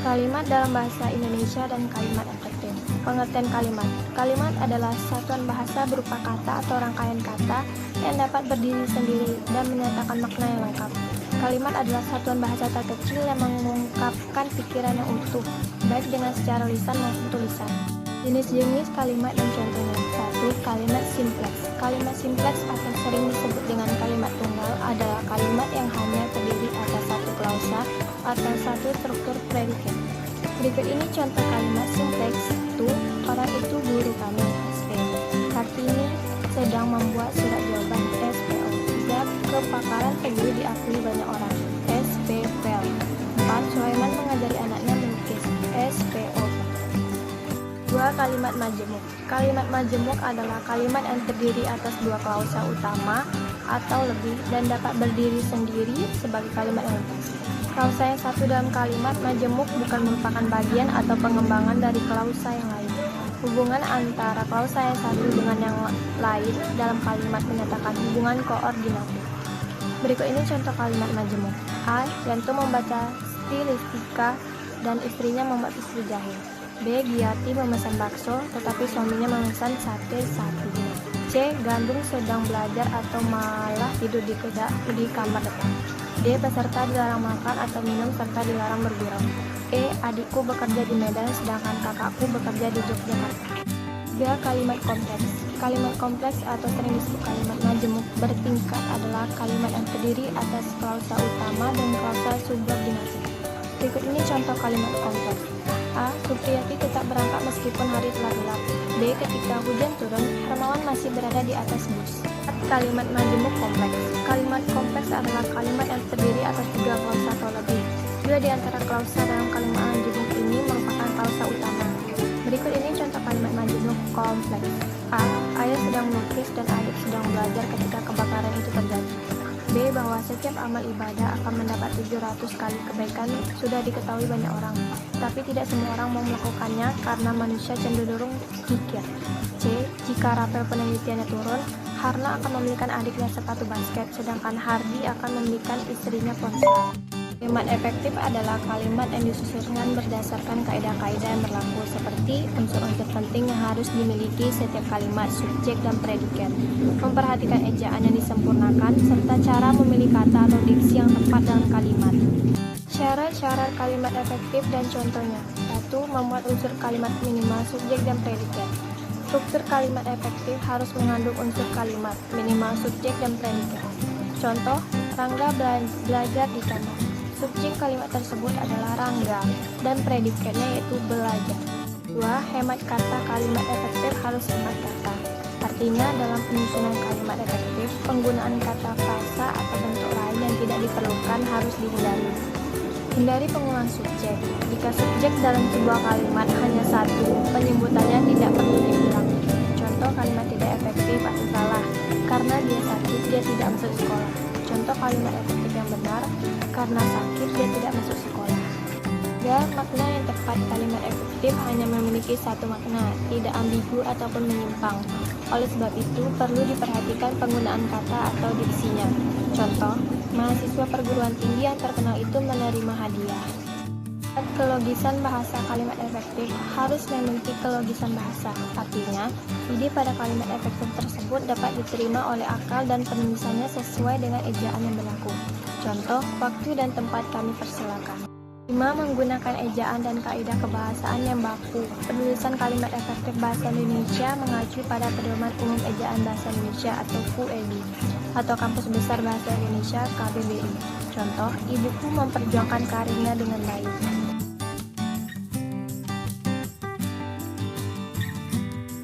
Kalimat dalam bahasa Indonesia dan kalimat efektif. Pengertian kalimat. Kalimat adalah satuan bahasa berupa kata atau rangkaian kata yang dapat berdiri sendiri dan menyatakan makna yang lengkap. Kalimat adalah satuan bahasa terkecil yang mengungkapkan pikiran yang utuh, baik dengan secara lisan maupun tulisan. Jenis-jenis kalimat dan contohnya. 1. Kalimat simpleks. Kalimat simpleks atau sering disebut dengan kalimat tunggal adalah kalimat yang hanya terdiri atas satu klausa atau satu struktur predikat. Berikut ini contoh kalimat simpleks. 1. Orang itu guru kami, SP. Kartini sedang membuat surat jawaban, SPO. Siap kepakaran Teguh diakui banyak orang, SPPL. 4. Sulaiman mengajari anaknya melukis, SPO. 2. Kalimat majemuk. Kalimat majemuk adalah kalimat yang terdiri atas dua klausa utama atau lebih dan dapat berdiri sendiri sebagai kalimat yang lepas. Klausa yang satu dalam kalimat majemuk bukan merupakan bagian atau pengembangan dari klausa yang lain. Hubungan antara klausa yang satu dengan yang lain dalam kalimat menyatakan hubungan koordinatif. Berikut ini contoh kalimat majemuk. A. Yanto membaca stilistika dan istrinya membuat pistri jahe. B. Giati memesan bakso, tetapi suaminya memesan sate sapi. C. Gandung sedang belajar atau malah tidur di kamar depan. D. Peserta dilarang makan atau minum serta dilarang bergurau. E. Adikku bekerja di Medan sedangkan kakakku bekerja di Yogyakarta. 3. Kalimat kompleks. Kalimat kompleks atau sering disebut kalimat majemuk bertingkat adalah kalimat yang terdiri atas klausa utama dan klausa subordinasi. Berikut ini contoh kalimat kompleks. A. Supriyati tetap berangkat meskipun hari telah gelap. B. Ketika hujan turun, Hermawan masih berada di atas bus. Kalimat majemuk kompleks. Kalimat kompleks adalah kalimat yang terdiri atas tiga klausa atau lebih. Dua di antara klausa dalam kalimat majemuk ini merupakan klausa utama. Berikut ini contoh kalimat majemuk kompleks. A. Ayah sedang melukis dan adik sedang belajar ketika kebakaran itu terjadi. B. Bahwa setiap amal ibadah akan mendapat 700 kali kebaikan sudah diketahui banyak orang, tapi tidak semua orang mau melakukannya karena manusia cenderung kikir. C. Jika rapel penelitiannya turun, Harna akan membelikan adiknya sepatu basket, sedangkan Hardi akan membelikan istrinya ponsel. Kalimat efektif adalah kalimat yang disusunkan berdasarkan kaidah-kaidah yang berlaku, seperti unsur-unsur penting yang harus dimiliki setiap kalimat, subjek dan predikat, memperhatikan ejaan yang disempurnakan, serta cara memilih kata atau diksi yang tepat dalam kalimat. Syarat-syarat kalimat efektif dan contohnya. 1. Membuat unsur kalimat minimal, subjek dan predikat. Struktur kalimat efektif harus mengandung unsur kalimat, minimal subjek dan predikat. Contoh, Rangga belajar di kamar. Subjek kalimat tersebut adalah Rangga dan predikatnya yaitu belajar. 2. Hemat kata kalimat efektif harus hemat kata. Artinya dalam penyusunan kalimat efektif, penggunaan kata frasa atau bentuk lain yang tidak diperlukan harus dihindari. Hindari pengulangan subjek. Jika subjek dalam sebuah kalimat hanya satu, penyebutannya tidak perlu diulang. Contoh kalimat tidak efektif atau salah. Karena dia sakit, dia tidak masuk sekolah. Contoh kalimat efektif yang benar, karena sakit dia tidak masuk sekolah. Ya, makna yang tepat kalimat efektif hanya memiliki satu makna, tidak ambigu ataupun menyimpang. Oleh sebab itu, perlu diperhatikan penggunaan kata atau diksinya. Contoh, mahasiswa perguruan tinggi yang terkenal itu menerima hadiah. Kelogisan bahasa kalimat efektif harus memiliki kelogisan bahasa. Artinya, ide pada kalimat efektif tersebut dapat diterima oleh akal dan penulisannya sesuai dengan ejaan yang berlaku. Contoh, waktu dan tempat kami persilakan. 5. Menggunakan ejaan dan kaidah kebahasaan yang baku. Penulisan kalimat efektif bahasa Indonesia mengacu pada Pedoman Umum Ejaan Bahasa Indonesia atau KUEB atau Kamus Besar Bahasa Indonesia KBBI. Contoh, ibuku memperjuangkan karirnya dengan baik.